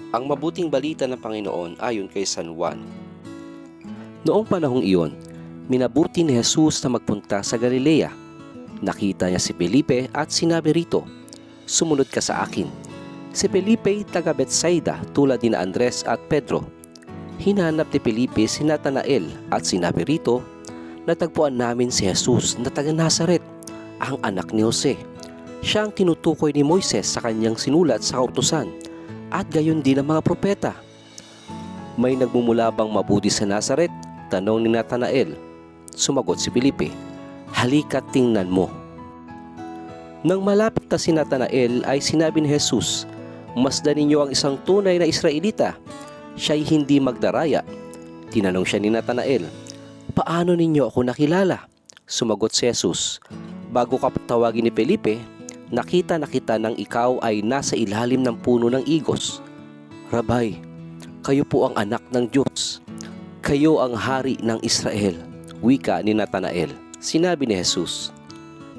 Ang mabuting balita ng Panginoon ayon kay San Juan. Noong panahong iyon, minabuti ni Jesus na magpunta sa Galilea. Nakita niya si Felipe at sinabi rito, "Sumunod ka sa akin." Si Felipe taga Betsaida tulad ni Andres at Pedro. Hinanap ni Felipe si Natanael at sinabi rito, "Natagpuan namin si Jesus na taga Nazaret, ang anak ni Jose. Siya ang tinutukoy ni Moises sa kanyang sinulat sa kautusan at gayon din ang mga propeta." "May nagmumula bang mabuti sa Nazaret?" tanong ni Natanael. Sumagot si Felipe, "Halika't tingnan mo." Nang malapit na si Natanael ay sinabi ni Jesus, "Masdan ninyo ang isang tunay na Israelita. Siya'y hindi magdaraya." Tinanong siya ni Natanael, "Paano ninyo ako nakilala?" Sumagot si Jesus, "Bago ka tawagin ni Felipe, nakita na kita nang ikaw ay nasa ilalim ng puno ng igos." "Rabay, kayo po ang anak ng Diyos. Kayo ang hari ng Israel," wika ni Natanael. Sinabi ni Jesus,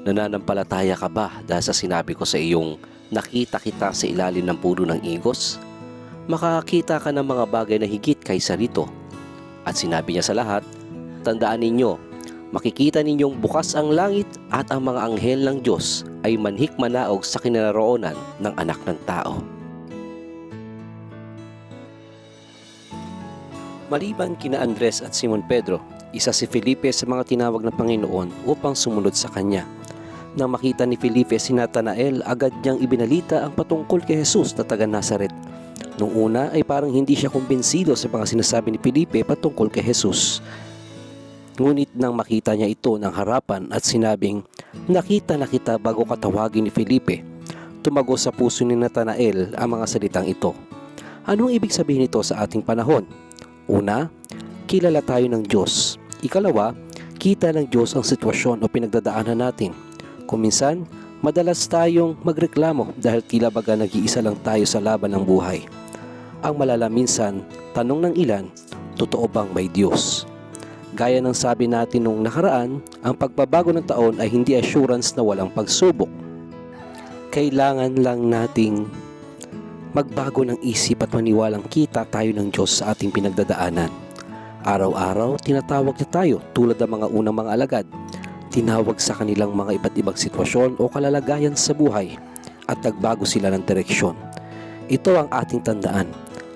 "Nananampalataya ka ba dahil sa sinabi ko sa iyong nakita kita sa ilalim ng puno ng igos? Makakakita ka ng mga bagay na higit kaysa rito." At sinabi niya sa lahat, "Tandaan ninyo, makikita ninyong bukas ang langit at ang mga anghel ng Diyos ay manhik-manaog sa kinaroroonan ng anak ng tao." Maliban kina Andres at Simon Pedro, isa si Felipe sa mga tinawag ng Panginoon upang sumunod sa kanya. Nang makita ni Felipe si Natanael, agad niyang ibinalita ang patungkol kay Jesus na taga Nazaret. Nung una ay parang hindi siya kumbinsido sa mga sinasabi ni Felipe patungkol kay Jesus. Ngunit nang makita niya ito ng harapan at sinabing, "Nakita na kita bago ka tawagin ni Felipe," tumago sa puso ni Natanael ang mga salitang ito. Anong ibig sabihin nito sa ating panahon? Una, kilala tayo ng Diyos. Ikalawa, kita ng Diyos ang sitwasyon o pinagdadaanan natin. Kung minsan, madalas tayong magreklamo dahil tila baga nag-iisa lang tayo sa laban ng buhay. Ang malala minsan, tanong ng ilan, totoo bang may Diyos? Gaya ng sabi natin nung nakaraan, ang pagbabago ng taon ay hindi assurance na walang pagsubok. Kailangan lang nating magbago ng isip at maniwalang kita tayo ng Diyos sa ating pinagdadaanan. Araw-araw, tinatawag niya tayo tulad ng mga unang mga alagad. Tinawag sa kanilang mga iba't ibang sitwasyon o kalalagayan sa buhay at nagbago sila ng direksyon. Ito ang ating tandaan.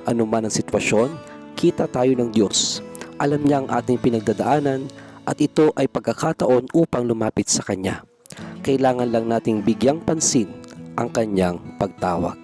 Ano man ang sitwasyon, kita tayo ng Diyos. Alam niya ang ating pinagdadaanan at ito ay pagkakataon upang lumapit sa Kanya. Kailangan lang nating bigyang pansin ang Kanyang pagtawag.